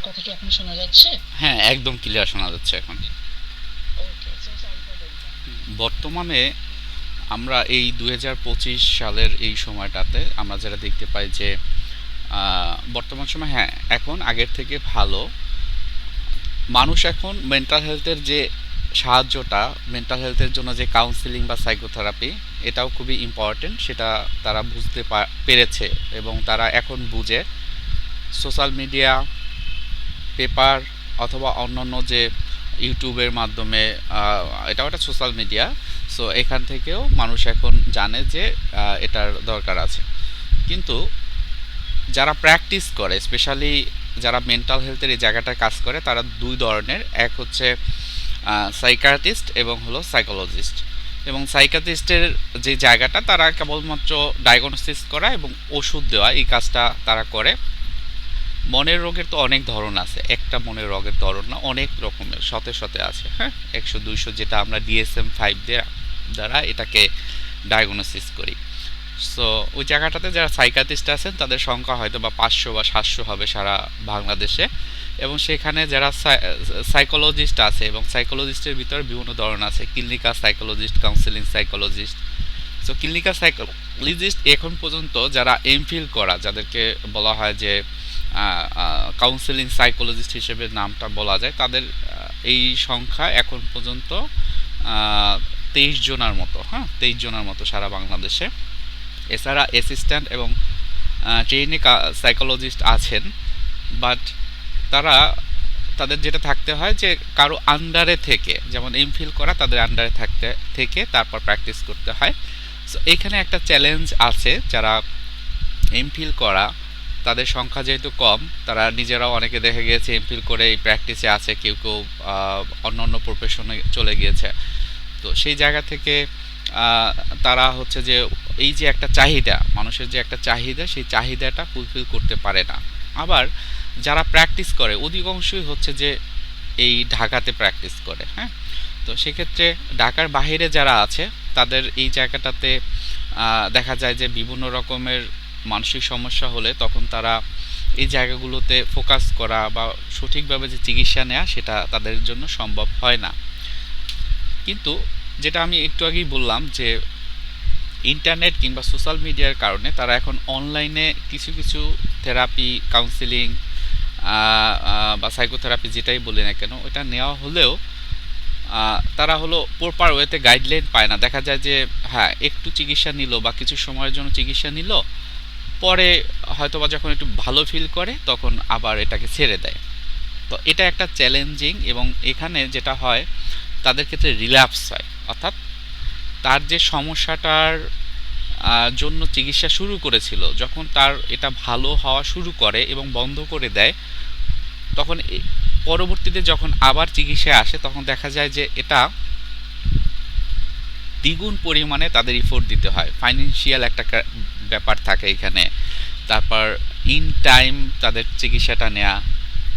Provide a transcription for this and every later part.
কথা কি এখন শোনা যাচ্ছে? হ্যাঁ, একদম ক্লিয়ার শোনা যাচ্ছে এখন। ওকে, সো সরি ফর দ্য বর্তমানে আমরা এই 2025 সালের এই সময়টাতে আমরা যেটা দেখতে পাই যে বর্তমান সময়, হ্যাঁ, এখন আগের থেকে ভালো। মানুষ এখন মেন্টাল হেলথের যে সাহায্যটা, মেন্টাল হেলথের জন্য যে কাউন্সিলিং বা সাইকোথেরাপি, এটাও খুবই ইম্পর্টেন্ট, সেটা তারা বুঝতে পেরেছে এবং তারা এখন বুঝে। সোশ্যাল মিডিয়া, পেপার অথবা অন্যান্য যে ইউটিউবের মাধ্যমে, এটাও একটা সোশ্যাল মিডিয়া। সো এখান থেকেও মানুষ এখন জানে যে এটার দরকার আছে। কিন্তু যারা প্র্যাকটিস করে, স্পেশালি যারা মেন্টাল হেলথের এই জায়গাটায় কাজ করে, তারা দুই ধরনের। এক হচ্ছে সাইকিয়াট্রিস্ট এবং হলো সাইকোলজিস্ট। এবং সাইকিয়াট্রিস্টের যে জায়গাটা, তারা কেবলমাত্র ডায়াগনোসিস করা এবং ওষুধ দেওয়া, এই কাজটা তারা করে। মনের রোগের তো অনেক ধরন আছে, একটা মনের রোগের ধরন না, অনেক রকমের শতে শতে আছে। হ্যাঁ, 100 200, যেটা আমরা DSM-5 দ্বারা এটাকে ডায়াগনোসিস করি। সো ওই জায়গাটাতে যারা সাইকিয়াট্রিস্ট আছেন, তাদের সংখ্যা হয়তো বা 500 বা 700 হবে সারা বাংলাদেশে। এবং সেখানে যারা সাইকোলজিস্ট আছে, এবং সাইকোলজিস্টের ভিতরে বিভিন্ন ধরন আছে, clinical psychologist, counselling psychologist. So clinical psychologist এখন পর্যন্ত যারা এমফিল করা, যাদেরকে বলা হয় যে কাউন্সিলিং সাইকোলজিস্ট হিসেবে নামটা বলা যায়, তাদের এই সংখ্যা এখন পর্যন্ত 23 জনের মতো। হ্যাঁ, 23 জনের মতো সারা বাংলাদেশে। এছাড়া অ্যাসিস্ট্যান্ট এবং ট্রেইনি সাইকোলজিস্ট আছেন, বাট তারা, তাদের যেটা থাকতে হয় যে কারো আন্ডারে থেকে, যেমন এমফিল করা, তাদের আন্ডারে থাকতে থেকে তারপর প্র্যাকটিস করতে হয়। সো এখানে একটা চ্যালেঞ্জ আছে, যারা এমফিল করা, তাদের সংখ্যা যেহেতু কম, তারা নিজেরাও অনেকে দেখা গিয়েছে এমফিল করে এই প্র্যাকটিসে আছে, কেউ কেউ অন্য অন্য প্রফেশনে চলে গিয়েছে। তো সেই জায়গা থেকে আহ, তারা হচ্ছে যে এই যে একটা চাহিদা, মানুষের যে একটা চাহিদা, সেই চাহিদাটা ফুলফিল করতে পারে না। আবার যারা প্র্যাকটিস করে, অধিকাংশই হচ্ছে যে এই ঢাকাতে প্র্যাকটিস করে। হ্যাঁ, তো সেক্ষেত্রে ঢাকার বাইরে যারা আছে, তাদের এই জায়গাটাতে দেখা যায় যে বিভিন্ন রকমের মানসিক সমস্যা হলে তখন তারা এই জায়গাগুলোতে ফোকাস করা বা সঠিকভাবে যে চিকিৎসা নেওয়া, সেটা তাদের জন্য সম্ভব হয় না। কিন্তু যেটা আমি একটু আগেই বললাম যে ইন্টারনেট কিংবা সোশ্যাল মিডিয়ার কারণে তারা এখন অনলাইনে কিছু কিছু থেরাপি, কাউন্সিলিং বা সাইকোথেরাপি যেটাই বলি না কেন, ওটা নেওয়া হলেও তারা হলো প্রপার ওয়েতে গাইডলাইন পায় না। দেখা যায় যে হ্যাঁ, একটু চিকিৎসা নিল বা কিছু সময়ের জন্য চিকিৎসা নিল, পরে হয়তোবা যখন একটু ভালো ফিল করে তখন আবার এটাকে ছেড়ে দেয়। তো এটা একটা চ্যালেঞ্জিং, এবং এখানে যেটা হয়, তাদের ক্ষেত্রে রিল্যাপস হয়, অর্থাৎ তার যে সমস্যাটার জন্য চিকিৎসা শুরু করেছিল, যখন তার এটা ভালো হওয়া শুরু করে এবং বন্ধ করে দেয়, তখন পরবর্তীতে যখন আবার চিকিৎসায় আসে, তখন দেখা যায় যে এটা দ্বিগুণ পরিমাণে তাদের ইফোর্ট দিতে হয়। ফাইন্যান্সিয়াল একটা ব্যাপার থাকে এখানে। তারপর ইন টাইম তাদের চিকিৎসাটা নেওয়া,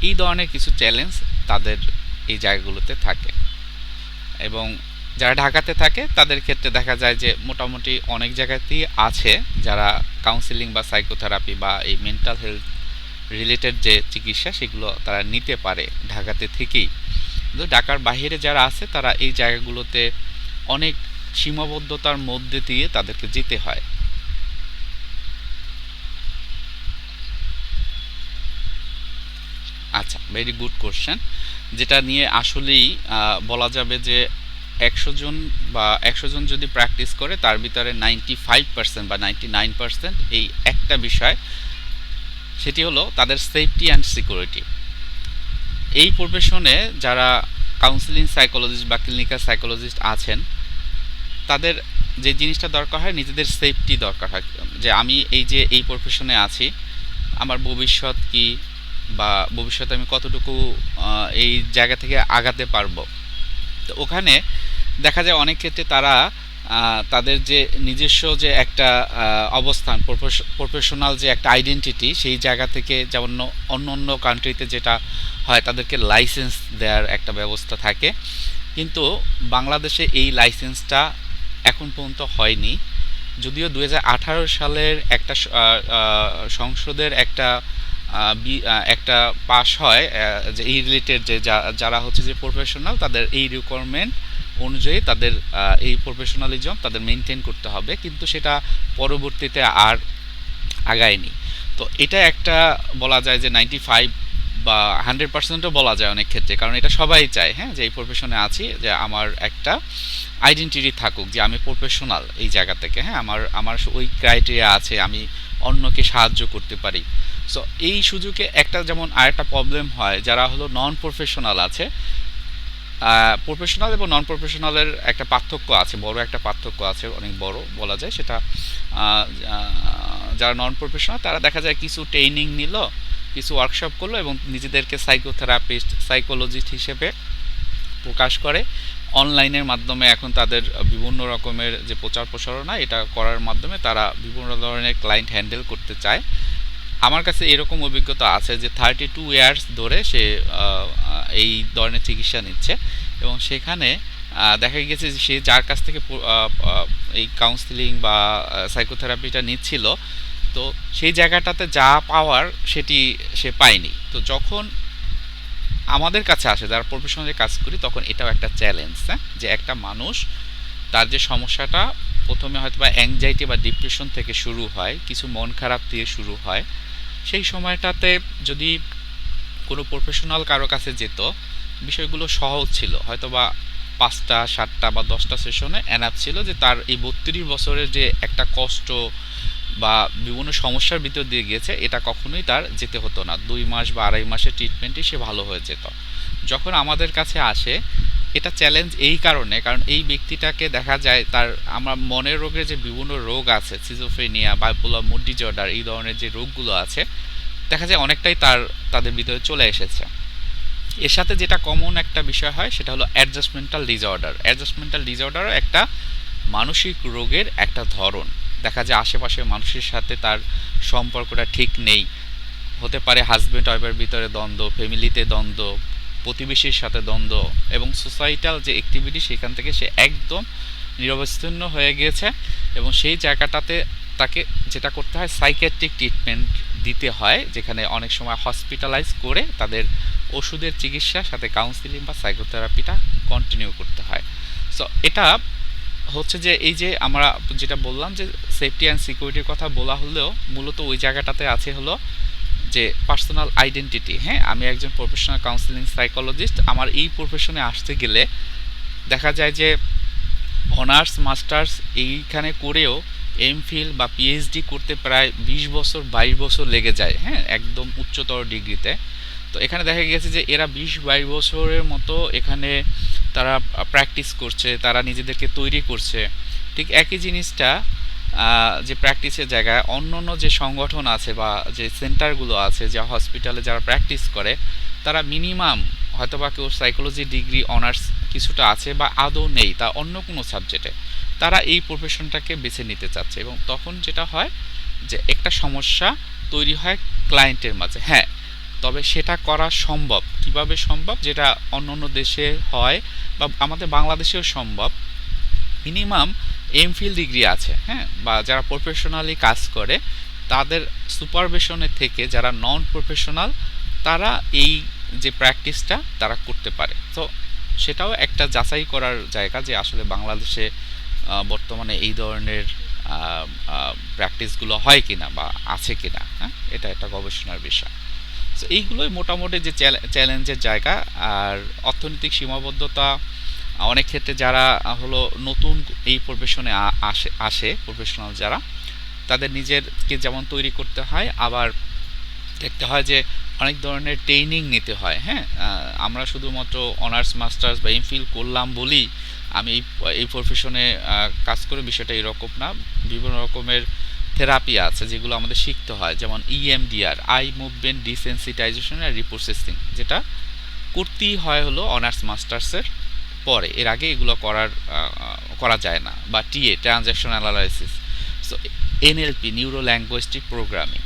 এই ধরনের কিছু চ্যালেঞ্জ তাদের এই জায়গাগুলোতে থাকে। এবং যারা ঢাকাতে থাকে, তাদের ক্ষেত্রে দেখা যায় যে মোটামুটি অনেক জায়গাতেই আছে যারা কাউন্সিলিং বা সাইকোথেরাপি বা এই মেন্টাল হেলথ রিলেটেড যে চিকিৎসা, সেগুলো তারা নিতে পারে ঢাকাতে থেকেই। কিন্তু ঢাকার বাইরে যারা আছে, তারা এই জায়গাগুলোতে অনেক সীমাবদ্ধতার মধ্যে দিয়ে তাদেরকে যেতে হয়। আচ্ছা, ভেরি গুড কোশ্চেন, যেটা নিয়ে আসলেই বলা যাবে যে 100 জন বা 100 জন যদি প্র্যাকটিস করে, তার ভিতরে 95% বা 99% এই একটা বিষয়, সেটি হলো তাদের সেফটি অ্যান্ড সিকিউরিটি। এই প্রফেশনে যারা কাউন্সিলিং সাইকোলজিস্ট বা ক্লিনিক্যাল সাইকোলজিস্ট আছেন, তাদের যে জিনিসটা দরকার হয়, নিজেদের সেফটি দরকার হয়, যে আমি এই যে এই প্রফেশনে আছি, আমার ভবিষ্যৎ কি, বা ভবিষ্যতে আমি কতটুকু এই জায়গা থেকে আগাতে পারবো। তো ওখানে দেখা যায় অনেক ক্ষেত্রে তারা তাদের যে নিজস্ব যে একটা অবস্থান, প্রফেশনাল যে একটা আইডেন্টিটি, সেই জায়গা থেকে, যেমন অন্য অন্য কান্ট্রিতে যেটা হয়, তাদেরকে লাইসেন্স দেওয়ার একটা ব্যবস্থা থাকে। কিন্তু বাংলাদেশে এই লাইসেন্সটা এখন পর্যন্ত হয়নি। যদিও 2018 সালের একটা সংসদের একটা একটা পাস হয় যে এই রিলেটেড যে যারা হচ্ছে যে প্রফেশনাল তাদের এই রিকোয়ারমেন্ট অনুযায়ী তাদের এই প্রফেশনালিজম তাদের মেনটেন করতে হবে, কিন্তু সেটা পরবর্তীতে আর আগায়নি। তো এটা একটা বলা যায় যে 95 বা 100%ও বলা যায় অনেক ক্ষেত্রে, কারণ এটা সবাই চায়, হ্যাঁ, যে এই প্রফেশনে আছি যে আমার একটা আইডেন্টিটি থাকুক যে আমি প্রফেশনাল এই জায়গা থেকে, হ্যাঁ, আমার আমার ওই ক্রাইটেরিয়া আছে, আমি অন্যকে সাহায্য করতে পারি। সো এই সুযোগে একটা যেমন আরেকটা প্রবলেম হয়, যারা হলো নন প্রফেশনাল আছে, প্রফেশনাল এবং নন প্রফেশনালের একটা পার্থক্য আছে, বড় একটা পার্থক্য আছে, অনেক বড় বলা যায় সেটা। যারা নন প্রফেশনাল তারা দেখা যায় কিছু ট্রেনিং নিল, কিছু ওয়ার্কশপ করলো এবং নিজেদেরকে সাইকোথেরাপিস্ট, সাইকোলজিস্ট হিসেবে প্রকাশ করে। অনলাইনের মাধ্যমে এখন তাদের বিভিন্ন রকমের যে প্রচার প্রসারণা এটা করার মাধ্যমে তারা বিভিন্ন ধরনের ক্লায়েন্ট হ্যান্ডেল করতে চায়। আমার কাছে এরকম অভিজ্ঞতা আছে যে 32 ইয়ার্স ধরে সে এই ধরনের চিকিৎসা নিচ্ছে এবং সেখানে দেখা গেছে যে সে যার কাছ থেকে এই কাউন্সিলিং বা সাইকোথেরাপিটা নিচ্ছিল, তো সেই জায়গাটাতে যা পাওয়ার সেটি সে পায়নি। তো যখন আমাদের কাছে আসে যারা প্রফেশনালি কাজ করি, তখন এটাও একটা চ্যালেঞ্জ, হ্যাঁ, যে একটা মানুষ তার যে সমস্যাটা প্রথমে হয়তো বা অ্যাংজাইটি বা ডিপ্রেশন থেকে শুরু হয়, কিছু মন খারাপ দিয়ে শুরু হয়, সেই সময়টাতে যদি কোনো প্রফেশনাল কারো কাছে যেত, বিষয়গুলো সহজ ছিল, হয়তো বা 5টা 7টা বা 10টা সেশনে এনাফ ছিল যে তার এই 32 বছরের যে একটা কষ্ট বা বিভিন্ন সমস্যার ভিতর দিয়ে গিয়েছে এটা কখনোই তার যেতে হতো না। 2 মাস বা 2.5 মাসের ট্রিটমেন্টই সে ভালো হয়ে যেত। যখন আমাদের কাছে আসে, এটা চ্যালেঞ্জ এই কারণে, কারণ এই ব্যক্তিটাকে দেখা যায় তার আমরা মনের রোগের যে বিভিন্ন রোগ আছে, সিজোফ্রেনিয়া, বাইপোলার মুড ডিসঅর্ডার, এই ধরনের যে রোগগুলো আছে, দেখা যায় অনেকটাই তাদের ভিতরে চলে এসেছে। এর সাথে যেটা কমন একটা বিষয় হয় সেটা হলো অ্যাডজাস্টমেন্টাল ডিসঅর্ডার। অ্যাডজাস্টমেন্টাল ডিসঅর্ডারও একটা মানসিক রোগের একটা ধরন। দেখা যায় আশেপাশের মানুষের সাথে তার সম্পর্কটা ঠিক নেই, হতে পারে হাজব্যান্ড ওয়াইফের ভিতরে দ্বন্দ্ব, ফ্যামিলিতে দ্বন্দ্ব, প্রতিবেশীর সাথে দ্বন্দ্ব এবং সোসাইটাল যে অ্যাক্টিভিটি সেখান থেকে সে একদম নিরবচ্ছিন্ন হয়ে গিয়েছে এবং সেই জায়গাটাতে তাকে যেটা করতে হয় সাইকিয়াট্রিক ট্রিটমেন্ট দিতে হয়, যেখানে অনেক সময় হসপিটালাইজ করে তাদের ওষুধের চিকিৎসার সাথে কাউন্সিলিং বা সাইকোথেরাপিটা কন্টিনিউ করতে হয়। সো এটা হচ্ছে যে এই যে আমরা যেটা বললাম যে সেফটি অ্যান্ড সিকিউরিটির কথা বলা হলেও মূলত ওই জায়গাটাতে আছে হলো যে পার্সোনাল আইডেন্টিটি। হ্যাঁ, আমি একজন প্রফেশনাল কাউন্সিলিং সাইকোলজিস্ট, আমার এই প্রফেশনে আসতে গেলে দেখা যায় যে অনার্স মাস্টার্স এইখানে করেও এমফিল বা পিএইচডি করতে প্রায় 20 বছর 22 বছর লেগে যায়, হ্যাঁ, একদম উচ্চতর ডিগ্রিতে। তো এখানে দেখা গেছে যে এরা 20-22 বছরের মতো এখানে তারা প্র্যাকটিস করছে, তারা নিজেদেরকে তৈরি করছে। ঠিক একই জিনিসটা যে প্র্যাকটিসের জায়গায় অন্য অন্য যে সংগঠন আছে বা যে সেন্টারগুলো আছে, যে হসপিটালে যারা প্র্যাকটিস করে, তারা মিনিমাম হয়তো বা কেউ সাইকোলজি ডিগ্রি অনার্স কিছুটা আছে বা আদৌ নেই তা অন্য কোনো সাবজেক্টে, তারা এই প্রফেশনটাকে বেছে নিতে চাচ্ছে। এবং তখন যেটা হয় যে একটা সমস্যা তৈরি হয় ক্লায়েন্টের মাঝে। হ্যাঁ, তবে সেটা করা সম্ভব। কিভাবে সম্ভব? যেটা অন্য অন্য দেশে হয় বা আমাদের বাংলাদেশেও সম্ভব। মিনিমাম এমফিল ডিগ্রি আছে, হ্যাঁ, বা যারা প্রফেশনালি কাজ করে তাদের সুপারভিশনে থেকে যারা নন প্রফেশনাল তারা এই যে প্র্যাকটিসটা তারা করতে পারে। তো সেটাও একটা যাচাই করার জায়গা যে আসলে বাংলাদেশে বর্তমানে এই ধরনের প্র্যাকটিসগুলো হয় কিনা বা আছে কিনা, হ্যাঁ, এটা একটা গবেষণার বিষয়। তো এইগুলোই মোটামুটি যে চ্যালেঞ্জের জায়গা। আর অর্থনৈতিক সীমাবদ্ধতা অনেক ক্ষেত্রে যারা হলো নতুন এই প্রফেশনে আসে প্রফেশনাল যারা, তাদের নিজেরকে যেমন তৈরি করতে হয়, আবার দেখতে হয় যে অনেক ধরনের ট্রেনিং নিতে হয়। হ্যাঁ, আমরা শুধুমাত্র অনার্স মাস্টার্স বা এমফিল করলাম বলি আমি এই প্রফেশনে কাজ করে, বিষয়টা এরকম না। বিভিন্ন রকমের থেরাপি আছে যেগুলো আমাদের শিখতে হয়, যেমন ইএমডিআর, আই মুভমেন্ট ডিসেন্সিটাইজেশন আর রিপ্রসেসিং, যেটা করতেই হয় হলো অনার্স মাস্টার্সের পরে, এর আগে এগুলো করা যায় না। বা TA, transaction analysis. So NLP, neuro linguistic programming.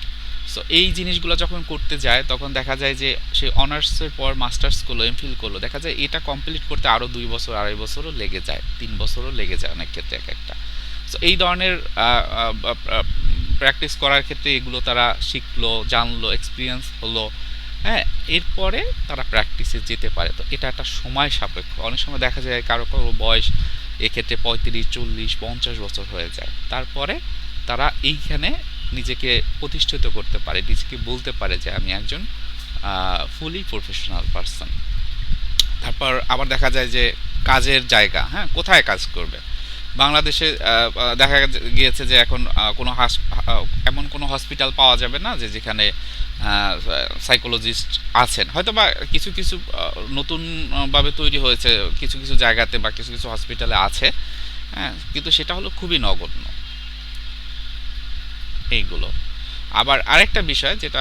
So এই জিনিসগুলো যখন করতে যায় তখন দেখা যায় যে সে অনার্সের পর মাস্টার্স করলো, এমফিল করলো, দেখা যায় এটা কমপ্লিট করতে আরও 2 বছর 2.5 বছরও লেগে যায়, 3 বছরও লেগে যায় অনেক ক্ষেত্রে এক একটা। সো এই ধরনের প্র্যাকটিস করার ক্ষেত্রে এগুলো তারা শিখলো, জানলো, এক্সপিরিয়েন্স হলো, হ্যাঁ, এরপরে তারা প্র্যাকটিসে যেতে পারে। তো এটা একটা সময় সাপেক্ষ। অনেক সময় দেখা যায় কারো কারো বয়স এক্ষেত্রে 35, 40, 50 বছর হয়ে যায়, তারপরে তারা এইখানে নিজেকে প্রতিষ্ঠিত করতে পারে, নিজেকে বলতে পারে যে আমি একজন ফুলি প্রফেশনাল পারসন। তারপর আবার দেখা যায় যে কাজের জায়গা, হ্যাঁ, কোথায় কাজ করবে। বাংলাদেশে দেখা গিয়েছে যে এখন এমন কোনো হসপিটাল পাওয়া যাবে না যে যেখানে সাইকোলজিস্ট আছেন। হয়তো বা কিছু কিছু নতুনভাবে তৈরি হয়েছে কিছু কিছু জায়গাতে বা কিছু কিছু হসপিটালে আছে, হ্যাঁ, কিন্তু সেটা হলো খুবই নগণ্য এইগুলো। আবার আরেকটা বিষয় যেটা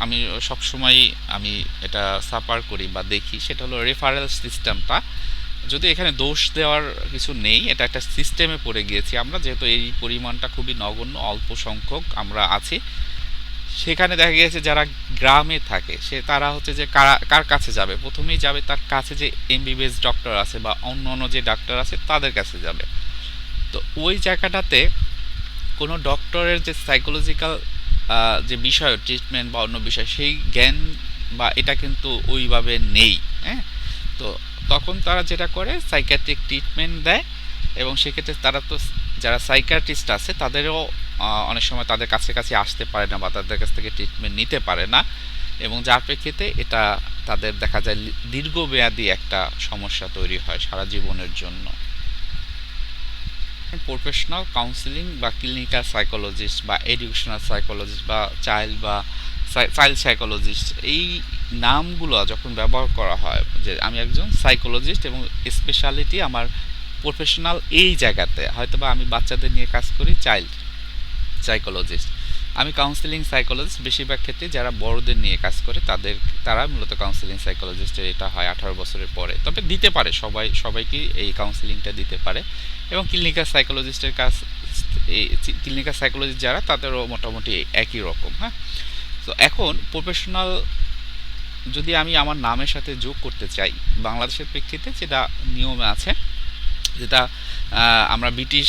আমি সবসময় আমি এটা সাফার করি বা দেখি, সেটা হলো রেফারেল সিস্টেমটা। যদি এখানে দোষ দেওয়ার কিছু নেই, এটা একটা সিস্টেমে পড়ে গিয়েছি আমরা, যেহেতু এই পরিমাণটা খুবই নগণ্য, অল্প সংখ্যক আমরা আছি। সেখানে দেখা গিয়েছে যারা গ্রামে থাকে তারা হচ্ছে যে কার কাছে যাবে, প্রথমেই যাবে তার কাছে যে এমবিবিএস ডক্টর আছে বা অন্য অন্য যে ডাক্তার আছে তাদের কাছে যাবে। তো ওই জায়গাটাতে কোনো ডক্টরের যে সাইকোলজিক্যাল যে বিষয়, ট্রিটমেন্ট বা অন্য বিষয়, সেই জ্ঞান বা এটা কিন্তু ওইভাবে নেই, হ্যাঁ। তো তখন তারা যেটা করে সাইকিয়াট্রিক ট্রিটমেন্ট দেয়, এবং সেক্ষেত্রে তারা তো যারা সাইকিয়াট্রিস্ট আছে তাদেরও অনেক সময় তাদের কাছে কাছে আসতে পারে না বা তাদের কাছ থেকে ট্রিটমেন্ট নিতে পারে না, এবং যার প্রেক্ষিতে এটা তাদের দেখা যায় দীর্ঘমেয়াদী একটা সমস্যা তৈরি হয় সারা জীবনের জন্য। প্রফেশনাল কাউন্সিলিং বা ক্লিনিক্যাল সাইকোলজিস্ট বা এডুকেশনাল সাইকোলজিস্ট বা চাইল্ড সাইকোলজিস্ট, এই নামগুলো যখন ব্যবহার করা হয় যে আমি একজন সাইকোলজিস্ট এবং স্পেশালিটি আমার প্রফেশনাল এই জায়গাতে, হয়তো বা আমি বাচ্চাদের নিয়ে কাজ করি, চাইল্ড সাইকোলজিস্ট, আমি কাউন্সিলিং সাইকোলজিস্ট, বেশিরভাগ ক্ষেত্রে যারা বড়দের নিয়ে কাজ করে তারা মূলত কাউন্সিলিং সাইকোলজিস্টের এটা হয় 18 বছরের পরে, তবে দিতে পারে সবাইকে এই কাউন্সিলিংটা দিতে পারে। এবং ক্লিনিক্যাল সাইকোলজিস্টের কাজ, এই ক্লিনিক্যাল সাইকোলজিস্ট যারা, তাদেরও মোটামুটি একই রকম, হ্যাঁ। তো এখন প্রফেশনাল যদি আমি আমার নামের সাথে যোগ করতে চাই, বাংলাদেশের প্রেক্ষিতে যেটা নিয়মে আছে, যেটা আমরা ব্রিটিশ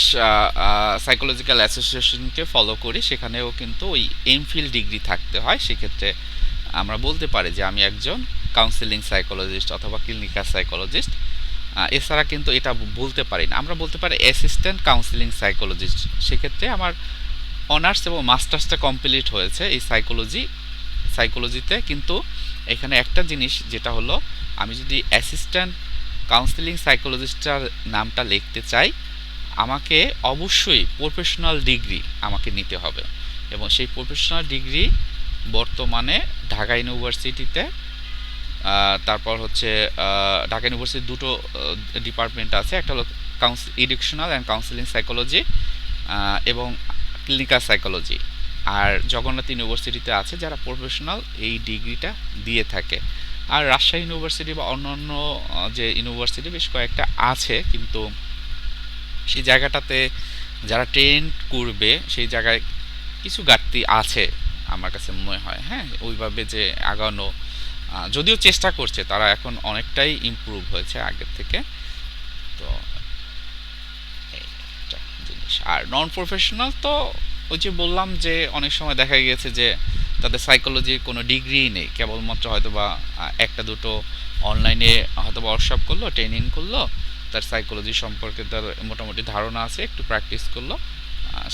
সাইকোলজিক্যাল অ্যাসোসিয়েশনকে ফলো করি, সেখানেও কিন্তু ওই এমফিল ডিগ্রি থাকতে হয়। সেক্ষেত্রে আমরা বলতে পারি যে আমি একজন কাউন্সিলিং সাইকোলজিস্ট অথবা ক্লিনিক্যাল সাইকোলজিস্ট। এছাড়া কিন্তু এটা বলতে পারি না, আমরা বলতে পারি অ্যাসিস্ট্যান্ট কাউন্সিলিং সাইকোলজিস্ট। সেক্ষেত্রে আমার অনার্স এবং মাস্টার্সটা কমপ্লিট হয়েছে এই সাইকোলজিতে, কিন্তু এখানে একটা জিনিস যেটা হলো, আমি যদি অ্যাসিস্ট্যান্ট কাউন্সিলিং সাইকোলজিস্টটার নামটা লিখতে চাই, আমাকে অবশ্যই প্রফেশনাল ডিগ্রি আমাকে নিতে হবে, এবং সেই প্রফেশনাল ডিগ্রি বর্তমানে ঢাকা ইউনিভার্সিটিতে, তারপর হচ্ছে ঢাকা ইউনিভার্সিটির দুটো ডিপার্টমেন্ট আছে, একটা হলো এডুকেশনাল অ্যান্ড কাউন্সিলিং সাইকোলজি এবং ক্লিনিক্যাল সাইকোলজি, আর জগন্নাথ ইউনিভার্সিটিতে আছে যারা প্রফেশনাল এই ডিগ্রিটা দিয়ে থাকে। আর রাজশাহী ইউনিভার্সিটি বা অন্যান্য যে ইউনিভার্সিটি বেশ কয়েকটা আছে, কিন্তু সেই জায়গাটাতে যারা ট্রেন করবে সেই জায়গায় কিছু ঘাটতি আছে আমার কাছে মনে হয়, হ্যাঁ, ওইভাবে যে আগানো, যদিও চেষ্টা করছে তারা, এখন অনেকটাই ইমপ্রুভ হয়েছে আগের থেকে। তো এইটা জিনিস। আর নন প্রফেশনাল তো ওই যে বললাম যে অনেক সময় দেখা গিয়েছে যে তাদের সাইকোলজির কোনো ডিগ্রিই নেই, কেবলমাত্র হয়তো বা একটা দুটো অনলাইনে হয়তো বা ওয়ার্কশপ করলো, ট্রেনিং করলো, তার সাইকোলজি সম্পর্কে তার মোটামুটি ধারণা আছে, একটু প্র্যাকটিস করলো,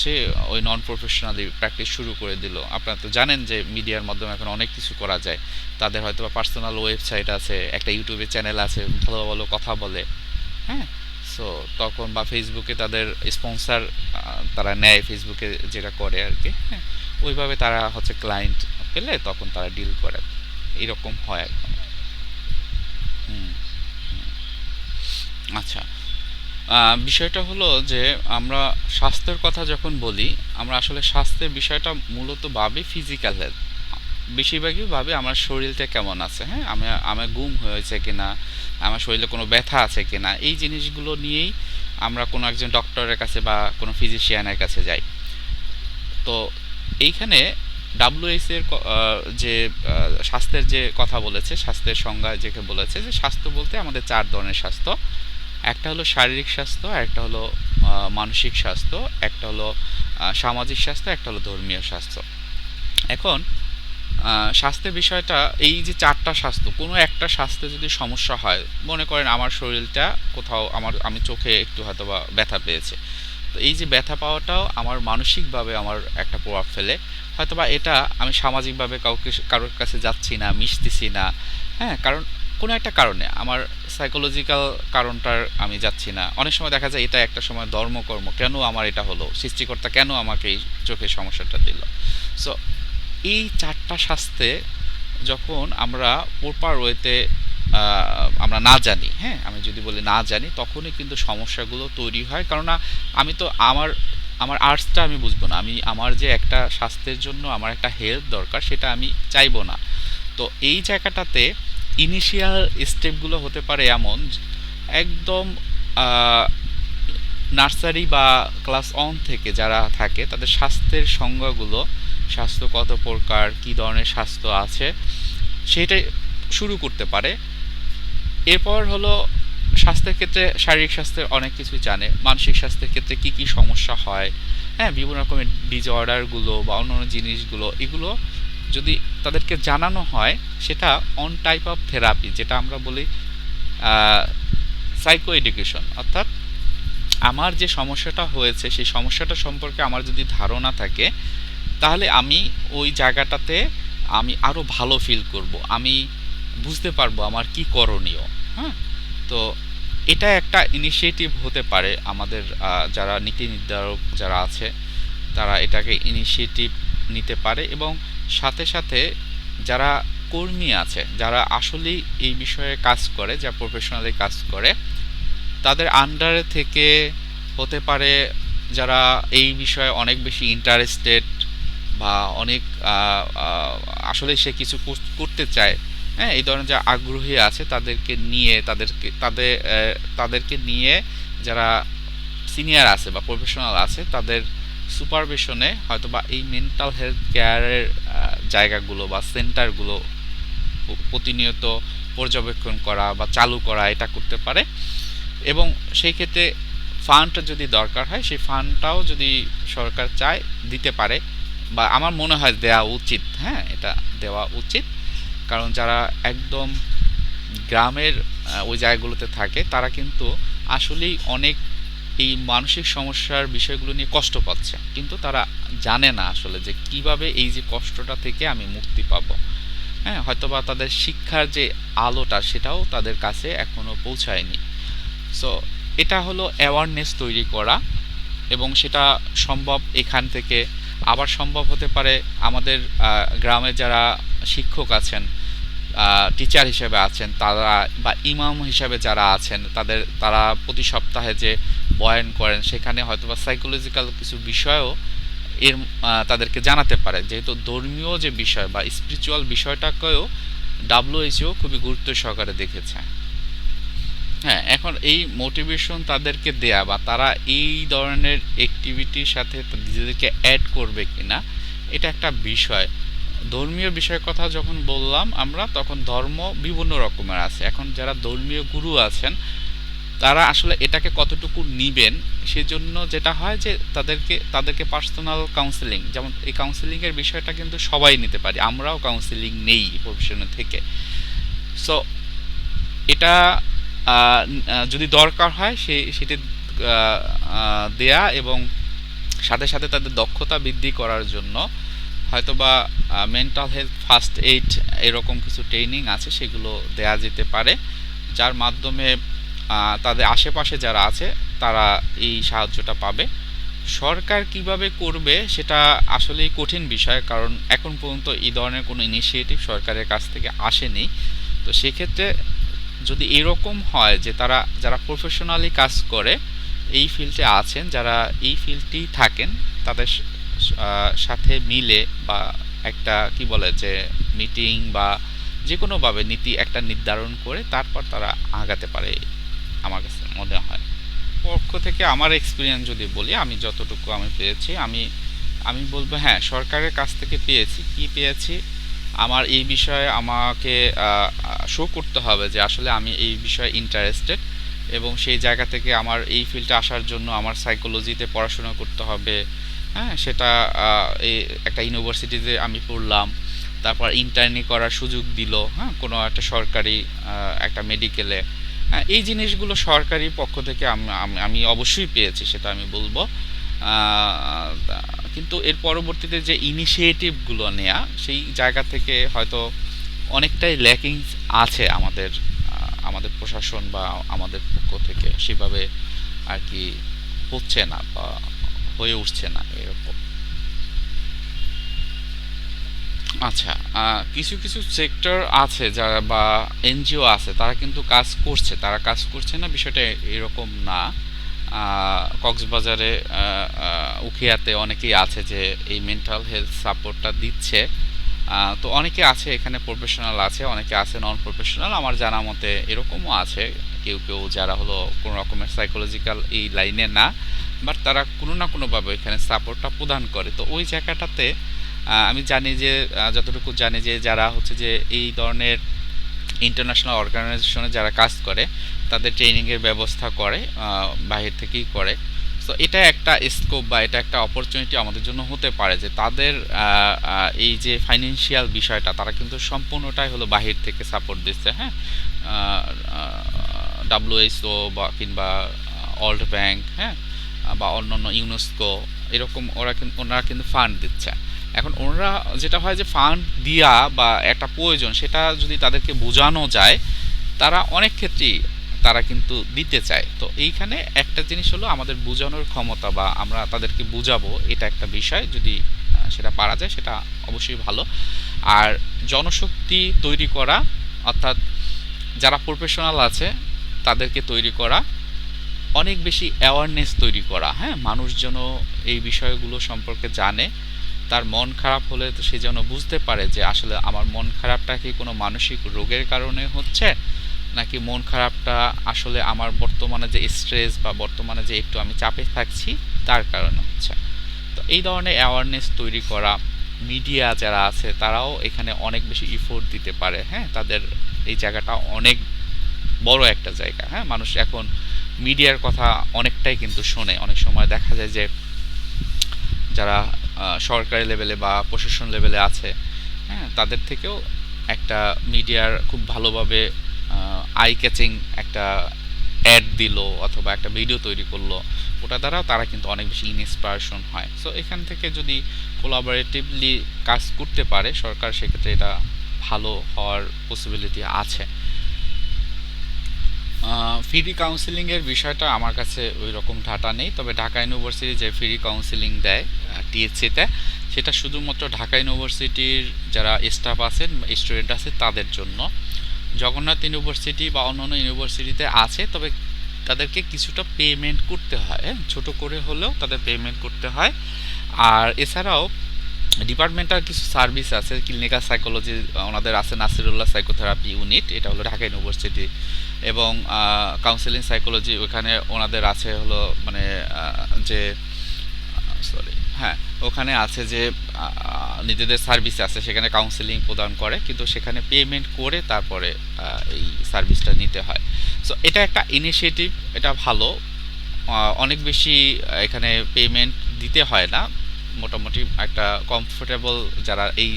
সে ওই নন প্রফেশনালি প্র্যাকটিস শুরু করে দিল। আপনারা তো জানেন যে মিডিয়ার মাধ্যমে এখন অনেক কিছু করা যায়, তাদের হয়তো বা পার্সোনাল ওয়েবসাইট আছে, একটা ইউটিউবে চ্যানেল আছে, ভালো ভালো কথা বলে, হ্যাঁ। সো তখন বা ফেসবুকে তাদের স্পন্সার তারা নেয়, ফেসবুকে যেটা করে আর কি, হ্যাঁ, ওইভাবে তারা হচ্ছে ক্লায়েন্ট পেলে তখন তারা ডিল করে, এরকম হয় এখন। হুম, আচ্ছা। বিষয়টা হলো যে আমরা স্বাস্থ্যের কথা যখন বলি, আমরা আসলে স্বাস্থ্যের বিষয়টা মূলত ভাবি ফিজিক্যাল হেলথ, বেশিরভাগই ভাবে আমার শরীরটা কেমন আছে, হ্যাঁ, আমার ঘুম হয়েছে কিনা, আমার শরীরে কোনো ব্যথা আছে কিনা, এই জিনিসগুলো নিয়েই আমরা কোনো একজন ডক্টরের কাছে বা কোনো ফিজিশিয়ানের কাছে যাই। তো এইখানে ডাব্লিউএইচ এর যে স্বাস্থ্যের যে কথা বলেছে, স্বাস্থ্যের সংজ্ঞা যেকে বলেছে যে স্বাস্থ্য বলতে আমাদের 4 ধরনের স্বাস্থ্য। একটা হলো শারীরিক স্বাস্থ্য, একটা হলো মানসিক স্বাস্থ্য, একটা হলো সামাজিক স্বাস্থ্য, একটা হলো ধর্মীয় স্বাস্থ্য। এখন স্বাস্থ্যের বিষয়টা, এই যে 4টা স্বাস্থ্য, কোনো একটা স্বাস্থ্যে যদি সমস্যা হয়, মনে করেন আমার শরীরটা কোথাও, আমি চোখে একটু হয়তো বা ব্যথা পেয়েছে, তো এই যে ব্যথা পাওয়াটাও আমার মানসিকভাবে আমার একটা প্রভাব ফেলে। হয়তোবা এটা আমি সামাজিকভাবে কারোর কাছে যাচ্ছি না, মিশতেছি না, হ্যাঁ, কারণ কোনো একটা কারণে আমার সাইকোলজিক্যাল কারণটার আমি যাচ্ছি না। অনেক সময় দেখা যায় এটা একটা সময় ধর্মকর্ম, কেন আমার এটা হলো, সৃষ্টিকর্তা কেন আমাকে এই চোখের সমস্যাটা দিল। সো এই 4টা স্বাস্থ্যে যখন আমরা প্রপার ওয়েতে আমরা না জানি, হ্যাঁ, আমি যদি বলি না জানি, তখনই কিন্তু সমস্যাগুলো তৈরি হয়। কেননা আমি তো আমার আমার আর্টসটা আমি বুঝবো না, আমি আমার যে একটা স্বাস্থ্যের জন্য আমার একটা হেল্প দরকার সেটা আমি চাইবো না। তো এই জায়গাটাতে ইনিশিয়াল স্টেপগুলো হতে পারে এমন, একদম নার্সারি বা ক্লাস 1 থেকে যারা থাকে তাদের স্বাস্থ্যের সংজ্ঞাগুলো, স্বাস্থ্য কত প্রকার, কী ধরনের স্বাস্থ্য আছে, সেটাই শুরু করতে পারে। এরপর হলো স্বাস্থ্যের ক্ষেত্রে, শারীরিক স্বাস্থ্যের অনেক কিছুই জানে, মানসিক স্বাস্থ্যের ক্ষেত্রে কী কী সমস্যা হয়, হ্যাঁ, বিভিন্ন রকমের ডিজঅর্ডারগুলো বা অন্যান্য জিনিসগুলো, এগুলো যদি তাদেরকে জানানো হয়, সেটা অন টাইপ অফ থেরাপি, যেটা আমরা বলি সাইকো এডুকেশন। অর্থাৎ আমার যে সমস্যাটা হয়েছে সেই সমস্যাটা সম্পর্কে আমার যদি ধারণা থাকে, তাহলে আমি ওই জায়গাটাতে আমি আরও ভালো ফিল করব, আমি বুঝতে পারবো আমার কি করণীয়। হ্যাঁ, তো এটা একটা ইনিশিয়েটিভ হতে পারে আমাদের, যারা নীতি নির্ধারক যারা আছে তারা এটাকে ইনিশিয়েটিভ নিতে পারে, এবং সাথে সাথে যারা কর্মী আছে, যারা আসলেই এই বিষয়ে কাজ করে, যা প্রফেশনালি কাজ করে, তাদের আন্ডারে থেকে হতে পারে যারা এই বিষয়ে অনেক বেশি ইন্টারেস্টেড, বা অনেক আসলে সে কিছু করতে চায়, হ্যাঁ, এই ধরনের যারা আগ্রহী আছে, তাদেরকে নিয়ে তাদেরকে নিয়ে যারা সিনিয়র আছে বা প্রফেশনাল আছে, তাদের সুপারভিশনে হয়তোবা এই মেন্টাল হেলথ কেয়ারের জায়গাগুলো বা সেন্টারগুলো প্রতিনিয়ত পর্যবেক্ষণ করা বা চালু করা, এটা করতে পারে। এবং সেই ক্ষেত্রে ফান্ড যদি দরকার হয়, সেই ফান্ডটাও যদি সরকার চায় দিতে পারে, বা আমার মনে হয় দেওয়া উচিত। হ্যাঁ, এটা দেওয়া উচিত, কারণ যারা একদম গ্রামের ওই জায়গাগুলোতে থাকে, তারা কিন্তু আসলেই অনেক এই মানসিক সমস্যার বিষয়গুলো নিয়ে কষ্ট পাচ্ছে, কিন্তু তারা জানে না আসলে যে কিভাবে এই যে কষ্টটা থেকে আমি মুক্তি পাবো। হ্যাঁ, হয়তোবা তাদের শিক্ষার যে আলোটা সেটাও তাদের কাছে এখনো পৌঁছায়নি। সো এটা হলো অ্যাওয়ারনেস তৈরি করা, এবং সেটা সম্ভব এখান থেকে। আবার সম্ভব হতে পারে আমাদের গ্রামে যারা শিক্ষক আছেন, টিচার হিসেবে আছেন, তারা বা ইমাম হিসেবে যারা আছেন, তারা প্রতি সপ্তাহে যে বয়ান করেন, সেখানে হয়তোবা সাইকোলজিক্যাল কিছু বিষয়ও এর তাদেরকে জানাতে পারে, যেহেতু ধর্মীয় যে বিষয় বা স্পিরিচুয়াল বিষয়টাকেও WHO খুবই গুরুত্ব সহকারে দেখেছে। হ্যাঁ, এখন এই মোটিভেশন তাদেরকে দেয়া, বা তারা এই ধরনের অ্যাক্টিভিটির সাথে নিজেদেরকে অ্যাড করবে কিনা, এটা একটা বিষয়। ধর্মীয় বিষয়ের কথা যখন বললাম আমরা, তখন ধর্ম বিভিন্ন রকমের আছে। এখন যারা ধর্মীয় গুরু আছেন, তারা আসলে এটাকে কতটুকু নিবেন, সেজন্য যেটা হয় যে তাদেরকে পার্সোনাল কাউন্সেলিং, যেমন এই কাউন্সেলিংয়ের বিষয়টা কিন্তু সবাই নিতে পারি, আমরাও কাউন্সেলিং নেই প্রফেশনে থেকে। সো এটা যদি দরকার হয় সেটি দেয়া, এবং সাথে সাথে তাদের দক্ষতা বৃদ্ধি করার জন্য হয়তোবা মেন্টাল হেলথ ফার্স্ট এইড এরকম কিছু ট্রেনিং আছে, সেগুলো দেয়া যেতে পারে, যার মাধ্যমে তাদের আশেপাশে যারা আছে তারা এই সাহায্যটা পাবে। সরকার কিভাবে করবে সেটা আসলেই কঠিন বিষয়, কারণ এখন পর্যন্ত এই ধরনের কোনো ইনিশিয়েটিভ সরকারের কাছ থেকে আসেনি। তো সেক্ষেত্রে যদি এরকম হয় যে যারা প্রফেশনালি কাজ করে, এই ফিল্ডে আছেন, যারা এই ফিল্ডেই থাকেন, তাদের সাথে মিলে বা একটা কি বলে যে মিটিং বা যে কোনোভাবে নীতি একটা নির্ধারণ করে তারপর তারা আগাতে পারে, আমার কাছে মনে হয়। পক্ষ থেকে আমার এক্সপিরিয়েন্স যদি বলি, আমি যতটুকু আমি পেয়েছি, আমি বলবো হ্যাঁ, সরকারের কাছ থেকে পেয়েছি। কি পেয়েছি, আমার এই বিষয়ে আমাকে শো করতে হবে যে আসলে আমি এই বিষয়ে ইন্টারেস্টেড, এবং সেই জায়গা থেকে আমার এই ফিল্ডে আসার জন্য আমার সাইকোলজিতে পড়াশোনা করতে হবে, হ্যাঁ, সেটা এই একটা ইউনিভার্সিটিতে আমি পড়লাম, তারপর ইন্টার্নি করার সুযোগ দিল, হ্যাঁ, কোনো একটা সরকারি একটা মেডিকেলে। হ্যাঁ, এই জিনিসগুলো সরকারি পক্ষ থেকে আমি অবশ্যই পেয়েছি, সেটা আমি বলবো। আহ, কিন্তু এর পরবর্তীতে যে ইনিশিয়েটিভগুলো নেয়া, সেই জায়গা থেকে হয়তো অনেকটাই ল্যাকিংস আছে আমাদের আমাদের প্রশাসন বা আমাদের পক্ষ থেকে সেভাবে আর কি হচ্ছে না বা হয়ে উঠছে না এরকম। আচ্ছা, কিছু কিছু সেক্টর আছে যারা বা এনজিও আছে, তারা কিন্তু কাজ করছে, তারা কাজ করছে না বিষয়টা এরকম না। কক্সবাজারে উখিয়াতে অনেকেই আছে যে এই মেন্টাল হেলথ সাপোর্টটা দিচ্ছে। তো অনেকে আছে এখানে প্রফেশনাল আছে, অনেকে আছে নন প্রফেশনাল, আমার জানা মতে এরকমও আছে কেউ কেউ যারা হলো কোনো রকমের সাইকোলজিক্যাল এই লাইনে না, বাট তারা কোনো না কোনোভাবে এখানে সাপোর্টটা প্রদান করে। তো ওই জায়গাটাতে আমি জানি যে যতটুকু জানি যে যারা হচ্ছে যে এই ধরনের ইন্টারন্যাশনাল অর্গানাইজেশনে যারা কাজ করে তাদের ট্রেনিংয়ের ব্যবস্থা করে, বাহির থেকেই করে। তো এটা একটা স্কোপ বা এটা একটা অপরচুনিটি আমাদের জন্য হতে পারে যে তাদের এই যে ফাইন্যান্সিয়াল বিষয়টা তারা কিন্তু সম্পূর্ণটাই হলো বাহির থেকে সাপোর্ট দিচ্ছে। হ্যাঁ, ডাব্লিউএইচও বা কিংবা ওয়ার্ল্ড ব্যাংক, হ্যাঁ, বা অন্যান্য ইউনেস্কো, এরকম ওনারা কিন্তু ফান্ড দিচ্ছে। এখন ওনারা যেটা হয় যে ফান্ড দিয়া বা একটা প্রয়োজন সেটা যদি তাদেরকে বোঝানো যায়, তারা অনেক ক্ষেত্রেই তারা কিন্তু দিতে চায়। তো এইখানে একটা জিনিস হলো আমাদের বোঝানোর ক্ষমতা বা আমরা তাদেরকে বুঝাবো, এটা একটা বিষয়। যদি সেটা পারা যায় সেটা অবশ্যই ভালো। আর জনশক্তি তৈরি করা, অর্থাৎ যারা প্রফেশনাল আছে তাদেরকে তৈরি করা, অনেক বেশি অ্যাওয়ারনেস তৈরি করা, হ্যাঁ, মানুষ যেন এই বিষয়গুলো সম্পর্কে জানে। তার মন খারাপ হলে তো সে যেন বুঝতে পারে যে আসলে আমার মন খারাপটা কি কোনো মানসিক রোগের কারণে হচ্ছে, নাকি মন খারাপটা আসলে আমার বর্তমানে যে স্ট্রেস বা বর্তমানে যে একটু আমি চাপে থাকছি তার কারণে হচ্ছে। তো এই ধরনের অ্যাওয়ারনেস তৈরি করা, মিডিয়া যারা আছে তারাও এখানে অনেক বেশি ইফোর্ট দিতে পারে। হ্যাঁ, তাদের এই জায়গাটা অনেক বড় একটা জায়গা। হ্যাঁ, মানুষ এখন মিডিয়ার কথা অনেকটাই কিন্তু শোনে। অনেক সময় দেখা যায় যে যারা সরকারি লেভেলে বা প্রশাসন লেভেলে আছে, হ্যাঁ, তাদের থেকেও একটা মিডিয়ার খুব ভালোভাবে আই ক্যাচিং একটা অ্যাড দিল অথবা একটা ভিডিও তৈরি করলো, ওটা দ্বারাও তারা কিন্তু অনেক বেশি ইন্সপিরেশন হয়। সো এখান থেকে যদি কোলাবোরেটিভলি কাজ করতে পারে সরকার, সেক্ষেত্রে এটা ভালো হওয়ার পসিবিলিটি আছে। ফ্রি কাউন্সিলিংয়ের বিষয়টা আমার কাছে ওই রকম ডাটা নেই, তবে ঢাকা ইউনিভার্সিটি যে ফ্রি কাউন্সিলিং দেয় টিএসসিতে, সেটা শুধুমাত্র ঢাকা ইউনিভার্সিটির যারা স্টাফ আছেন স্টুডেন্ট আছে তাদের জন্য। জগন্নাথ ইউনিভার্সিটি বা অন্যান্য ইউনিভার্সিটিতে আছে, তবে তাদেরকে কিছুটা পেমেন্ট করতে হয়, হ্যাঁ, ছোটো করে হলেও তাদের পেমেন্ট করতে হয়। আর এছাড়াও ডিপার্টমেন্টাল কিছু সার্ভিস আছে, ক্লিনিক্যাল সাইকোলজি ওনাদের আছে, নাসিরুল্লাহ সাইকোথেরাপি ইউনিট, এটা হলো ঢাকা ইউনিভার্সিটি। এবং কাউন্সেলিং সাইকোলজি ওখানে ওনাদের আছে হলো মানে যে সরি, হ্যাঁ, ওখানে আছে যে নিজেদের সার্ভিস আছে, সেখানে কাউন্সেলিং প্রদান করে, কিন্তু সেখানে পেমেন্ট করে তারপরে এই সার্ভিসটা নিতে হয়। সো এটা একটা ইনিশিয়েটিভ, এটা ভালো। অনেক বেশি এখানে পেমেন্ট দিতে হয় না, মোটামুটি একটা কমফোর্টেবল যারা এই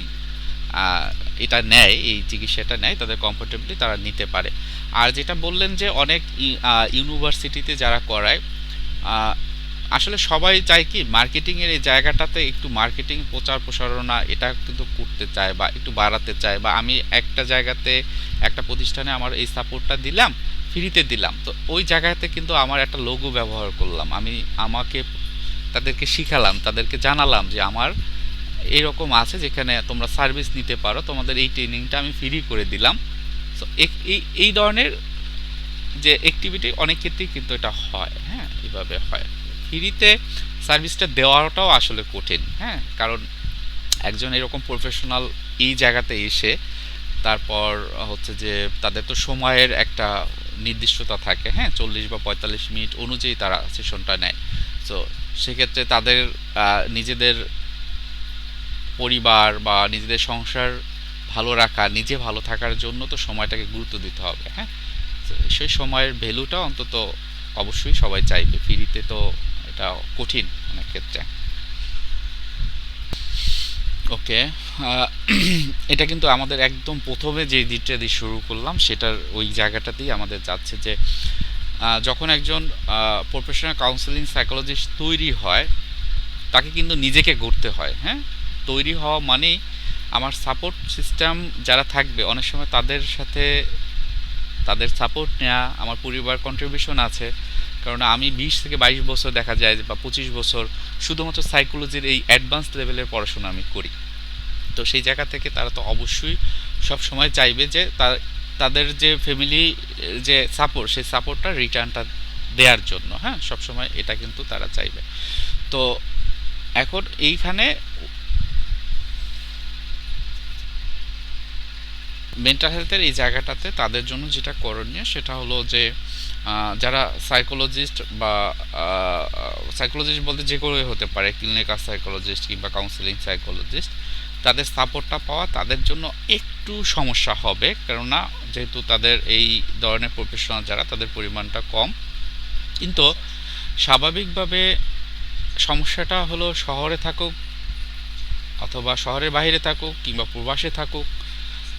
এটা নেয়, এই চিকিৎসাটা নেয়, তাদের কমফোর্টেবলি তারা নিতে পারে। আর যেটা বললেন যে অনেক ইউনিভার্সিটিতে যারা করায়, আসলে সবাই চায় কি মার্কেটিংয়ের এই জায়গাটাতে একটু মার্কেটিং প্রচার প্রসারণা এটা কিন্তু করতে চায় বা একটু বাড়াতে চায়, বা আমি একটা জায়গাতে একটা প্রতিষ্ঠানে আমার এই সাপোর্টটা দিলাম, ফ্রিতে দিলাম, তো ওই জায়গাতে কিন্তু আমার একটা লোগো ব্যবহার করলাম, আমাকে তাদেরকে শিখালাম, তাদেরকে জানালাম যে আমার এরকম আছে যেখানে তোমরা সার্ভিস নিতে পারো, তোমাদের এই ট্রেনিংটা আমি ফ্রি করে দিলাম। সো এই ধরনের যে অ্যাক্টিভিটি অনেক ক্ষেত্রেই কিন্তু এটা হয়। হ্যাঁ, এইভাবে হয়। ফ্রিতে সার্ভিসটা দেওয়াটাও আসলে কঠিন। হ্যাঁ, কারণ একজন এরকম প্রফেশনাল এই জায়গাতে এসে তারপর হচ্ছে যে তাদের তো সময়ের একটা নির্দিষ্টতা থাকে। হ্যাঁ, 40 বা 45 মিনিট অনুযায়ী তারা সেশনটা নেয়। সো সেক্ষেত্রে তাদের নিজেদের পরিবার বা নিজেদের সংসার ভালো রাখা, নিজে ভালো থাকার জন্য তো সময়টাকে গুরুত্ব দিতে হবে। হ্যাঁ, তো সেই সময়ের ভ্যালুটা অন্তত অবশ্যই সবাই চাইবে, ফ্রিতে তো এটা কঠিন অনেক ক্ষেত্রে। ওকে। এটা কিন্তু আমাদের একদম প্রথমে যে দিকটা দিয়ে শুরু করলাম সেটার ওই জায়গাটাতেই আমাদের যাচ্ছে যে যখন একজন প্রফেশনাল কাউন্সেলিং সাইকোলজিস্ট তৈরি হয় তাকে কিন্তু নিজেকে গড়তে হয়। হ্যাঁ, তৈরি হওয়া মানেই আমার সাপোর্ট সিস্টেম যারা থাকবে অনেক সময় তাদের সাথে তাদের সাপোর্ট নেওয়া, আমার পরিবার কন্ট্রিবিউশন আছে। কারণ আমি 20 থেকে 22 বছর দেখা যায় বা 25 বছর শুধুমাত্র সাইকোলজির এই অ্যাডভান্স লেভেলের পড়াশোনা আমি করি। তো সেই জায়গা থেকে তারা তো অবশ্যই সব সময় চাইবে যে তাদের যে ফ্যামিলি যে সাপোর্ট সেই সাপোর্টটা রিটার্নটা দেওয়ার জন্য। হ্যাঁ, সব সময় এটা কিন্তু তারা চাইবে। তো এখন এইখানে মেন্টাল হেলথের এই জায়গাটাতে তাদের জন্য যেটা করণীয় সেটা হলো যে যারা সাইকোলজিস্ট বা সাইকোলজিস্ট বলতে যে কেউই হতে পারে, ক্লিনিক্যাল সাইকোলজিস্ট কিংবা কাউন্সিলিং সাইকোলজিস্ট, তাদের সাপোর্টটা পাওয়া তাদের জন্য একটু সমস্যা হবে। কেননা যেহেতু তাদের এই ধরনের প্রফেশনাল যারা তাদের পরিমাণটা কম, কিন্তু স্বাভাবিকভাবে সমস্যাটা হলো শহরে থাকুক অথবা শহরের বাইরে থাকুক কিংবা প্রবাসে থাকুক,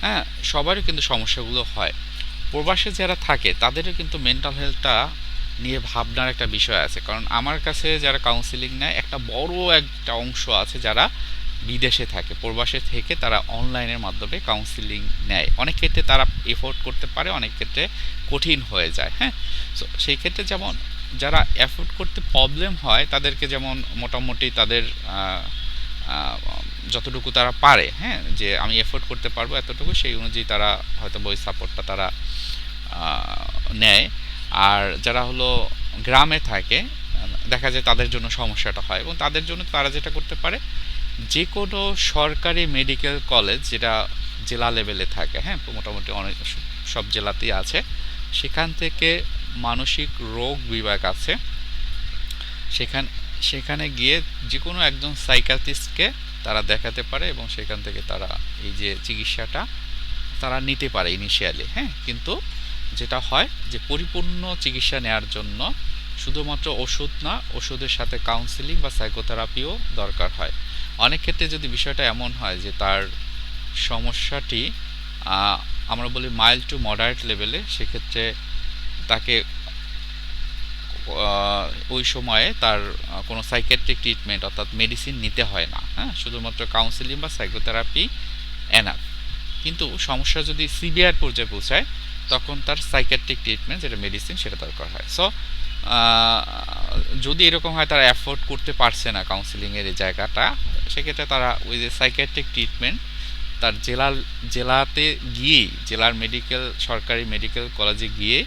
হ্যাঁ, সবারই কিন্তু সমস্যাগুলো হয়। প্রবাসে যারা থাকে তাদেরও কিন্তু মেন্টাল হেলথটা নিয়ে ভাবনার একটা বিষয় আছে। কারণ আমার কাছে যারা কাউন্সিলিং নেয় একটা বড় একটা অংশ আছে যারা বিদেশে থাকে, প্রবাসে থেকে তারা অনলাইনের মাধ্যমে কাউন্সিলিং নেয়। অনেক ক্ষেত্রে তারা এফোর্ড করতে পারে, অনেক ক্ষেত্রে কঠিন হয়ে যায়। হ্যাঁ, সো সেই ক্ষেত্রে যেমন যারা এফোর্ড করতে প্রবলেম হয় তাদেরকে যেমন মোটামুটি তাদের আহ, যতটুকু তারা পারে, হ্যাঁ, যে আমি এফোর্ড করতে পারবো এতটুকু, সেই অনুযায়ী তারা হয়তো বই সাপোর্টটা তারা নেয়। আর যারা হলো গ্রামে থাকে দেখা যায় তাদের জন্য সমস্যাটা হয়, এবং তাদের জন্য তারা যেটা করতে পারে যে কোনো সরকারি মেডিকেল কলেজ যেটা জেলা লেভেলে থাকে, হ্যাঁ, মোটামুটি অনেক সব জেলাতেই আছে, সেখান থেকে মানসিক রোগ বিভাগ আছে। সেখান সেখানে গিয়ে যে কোনো একজন সাইকিয়াট্রিস্টকে তারা দেখাতে পারে এবং সেখান থেকে তারা এই যে চিকিৎসাটা তারা নিতে পারে ইনিশিয়ালি। হ্যাঁ, কিন্তু যেটা হয় যে পরিপূর্ণ চিকিৎসা নেওয়ার জন্য শুধুমাত্র ওষুধ না, ওষুধের সাথে কাউন্সিলিং বা সাইকোথেরাপিও দরকার হয়। অনেক ক্ষেত্রে যদি বিষয়টা এমন হয় যে তার সমস্যাটি আমরা বলি মাইল্ড টু মডারেট লেভেলে, সেক্ষেত্রে তাকে ওই সময়ে তার কোনো সাইকিয়াট্রিক ট্রিটমেন্ট অর্থাৎ মেডিসিন নিতে হয় না। হ্যাঁ, শুধুমাত্র কাউন্সিলিং বা সাইকোথেরাপি এনাফ। কিন্তু সমস্যা যদি সিভিয়ার পর্যায়ে পৌঁছায় তখন তার সাইকিয়াট্রিক ট্রিটমেন্ট যেটা মেডিসিন সেটা দরকার হয়। সো যদি এরকম হয় তারা অ্যাফোর্ড করতে পারছে না কাউন্সিলিংয়ের এই জায়গাটা, সেক্ষেত্রে তারা ওই যে সাইকিয়াট্রিক ট্রিটমেন্ট তার জেলাতে গিয়েই, জেলার সরকারি মেডিকেল কলেজে গিয়ে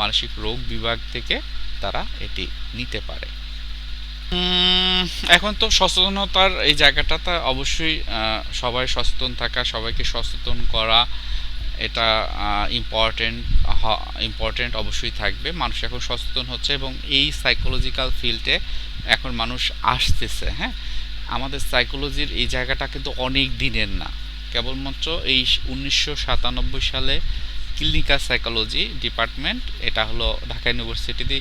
মানসিক রোগ বিভাগ থেকে তারা এটি নিতে পারে। উম, এখন তো সচেতনতার এই জায়গাটাতে অবশ্যই সবাই সচেতন থাকা, সবাইকে সচেতন করা, এটা ইম্পর্টেন্ট ইম্পর্টেন্ট অবশ্যই থাকবে। মানুষ এখন সচেতন হচ্ছে এবং এই সাইকোলজিক্যাল ফিল্ডে এখন মানুষ আসতেছে। হ্যাঁ, আমাদের সাইকোলজির এই জায়গাটা কিন্তু অনেক দিনের না, কেবলমাত্র এই 1997 সালে ক্লিনিক্যাল সাইকোলজি ডিপার্টমেন্ট এটা হলো ঢাকা ইউনিভার্সিটিতে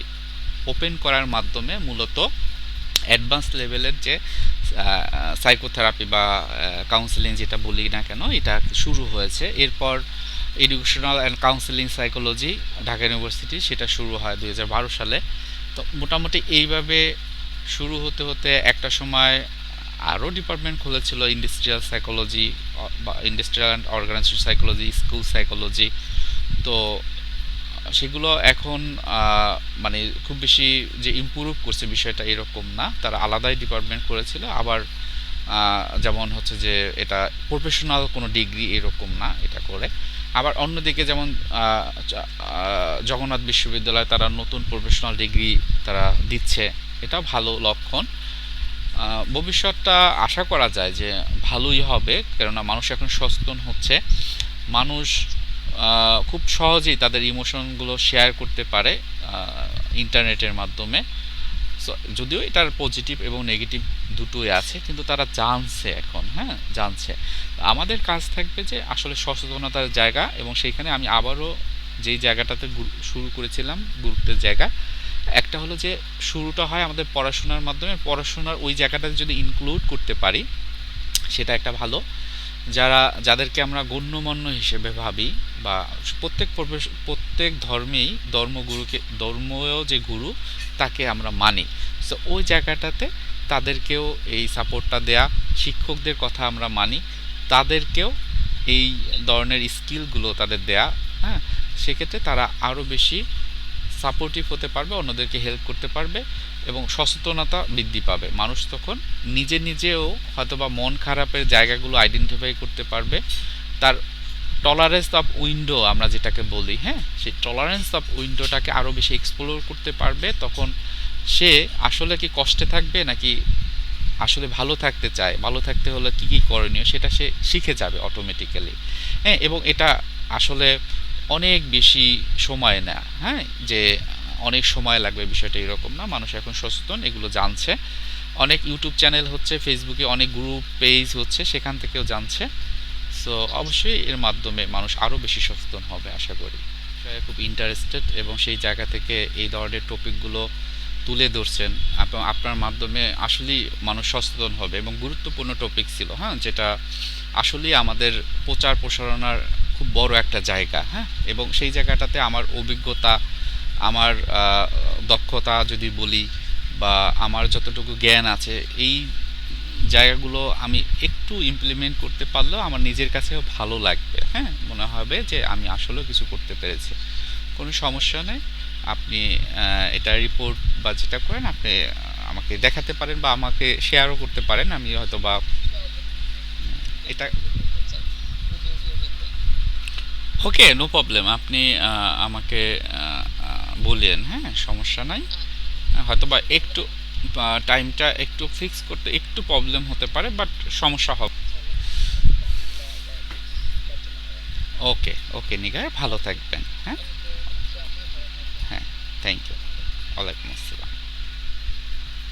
ওপেন করার মাধ্যমে মূলত অ্যাডভান্স লেভেলের যে সাইকোথেরাপি বা কাউন্সেলিং যেটা বলি না কেন এটা শুরু হয়েছে। এরপর educational and counselling psychology Dhaka university সেটা শুরু হয় 2012 সালে। তো মোটামুটি এইভাবে শুরু হতে হতে একটা সময় আরও ডিপার্টমেন্ট খুলেছিল, ইন্ডাস্ট্রিয়াল সাইকোলজি বা industrial and organisation psychology, school psychology. তো সেগুলো এখন মানে খুব বেশি যে ইমপ্রুভ করছে বিষয়টা এরকম না, তারা আলাদাই ডিপার্টমেন্ট করেছিল। আবার যেমন হচ্ছে যে এটা প্রফেশনাল কোনো ডিগ্রি এরকম না এটা করে। আবার অন্যদিকে যেমন জগন্নাথ বিশ্ববিদ্যালয় তারা নতুন প্রফেশনাল ডিগ্রি তারা দিচ্ছে, এটা ভালো লক্ষণ। ভবিষ্যৎটা আশা করা যায় যে ভালোই হবে, কেননা মানুষ এখন সচেতন হচ্ছে। মানুষ খুব সহজেই তাদের ইমোশনগুলো শেয়ার করতে পারে ইন্টারনেটের মাধ্যমে। সো যদিও এটার পজিটিভ এবং নেগেটিভ দুটোই আছে, কিন্তু তারা জানছে এখন। হ্যাঁ, জানছে। আমাদের কাজ থাকবে যে আসলে সচেতনতার জায়গা, এবং সেইখানে আমি আবারও যেই জায়গাটাতে শুরু করেছিলাম গুরুত্বের জায়গা, একটা হলো যে শুরুটা হয় আমাদের পড়াশোনার মাধ্যমে। পড়াশোনার ওই জায়গাটাতে যদি ইনক্লুড করতে পারি সেটা একটা ভালো। যাদেরকে আমরা গণ্যমান্য হিসেবে ভাবি, বা প্রত্যেক ধর্মেই ধর্মীয় যে গুরু তাকে আমরা মানি, সো ওই জায়গাটাতে তাদেরকেও এই সাপোর্টটা দেয়া, শিক্ষকদের কথা আমরা মানি, তাদেরকেও এই ধরনের স্কিলগুলো তাদের দেয়া। হ্যাঁ, সেক্ষেত্রে তারা আরও বেশি সাপোর্টিভ হতে পারবে, অন্যদেরকে হেল্প করতে পারবে এবং সচেতনতা বৃদ্ধি পাবে। মানুষ তখন নিজেও হয়তোবা মন খারাপের জায়গাগুলো আইডেন্টিফাই করতে পারবে, তার টলারেন্স অফ উইন্ডো আমরা যেটাকে বলি, হ্যাঁ, সেই টলারেন্স অফ উইন্ডোটাকে আরও বেশি এক্সপ্লোর করতে পারবে। তখন সে আসলে কি কষ্টে থাকবে নাকি আসলে ভালো থাকতে চায়, ভালো থাকতে হলে কি কি করণীয় সেটা সে শিখে যাবে অটোমেটিক্যালি। হ্যাঁ, এবং এটা আসলে অনেক বেশি সময় না, হ্যাঁ, যে অনেক সময় লাগবে বিষয়টা এরকম না। মানুষ এখন সচেতন, এগুলো জানছে, অনেক ইউটিউব চ্যানেল হচ্ছে, ফেসবুকে অনেক গ্রুপ পেজ হচ্ছে, সেখান থেকেও জানছে। সো অবশ্যই এর মাধ্যমে মানুষ আরও বেশি সচেতন হবে আশা করি। খুব ইন্টারেস্টেড এবং সেই জায়গা থেকে এই ধরনের টপিকগুলো তুলে ধরছেন, এবং আপনার মাধ্যমে আসলেই মানুষ সচেতন হবে এবং গুরুত্বপূর্ণ টপিক ছিল, হ্যাঁ, যেটা আসলেই আমাদের প্রচার প্রসারণার খুব বড় একটা জায়গা। হ্যাঁ, এবং সেই জায়গাটাতে আমার অভিজ্ঞতা, আমার দক্ষতা যদি বলি, বা আমার যতটুকু জ্ঞান আছে, এই জায়গাগুলো আমি একটু ইমপ্লিমেন্ট করতে পারলেও আমার নিজের কাছেও ভালো লাগবে। হ্যাঁ, মনে হবে যে আমি আসলেও কিছু করতে পেরেছি। কোনো সমস্যা নেই, আপনি এটা রিপোর্ট বা যেটা করেন আপনি আমাকে দেখাতে পারেন বা আমাকে শেয়ারও করতে পারেন। আমি হয়তো বা এটা ওকে, নো প্রবলেম, আপনি আমাকে বললেন, হ্যাঁ, সমস্যা নাই। হয়তো বা একটু টাইমটা একটু ফিক্স করতে একটু প্রবলেম হতে পারে, বাট সমস্যা হবে। ওকে, ওকে নিগার, ভালো থাকবেন। হ্যাঁ, হ্যাঁ, থ্যাংক ইউ। ওয়ালাইকুম আসসালাম।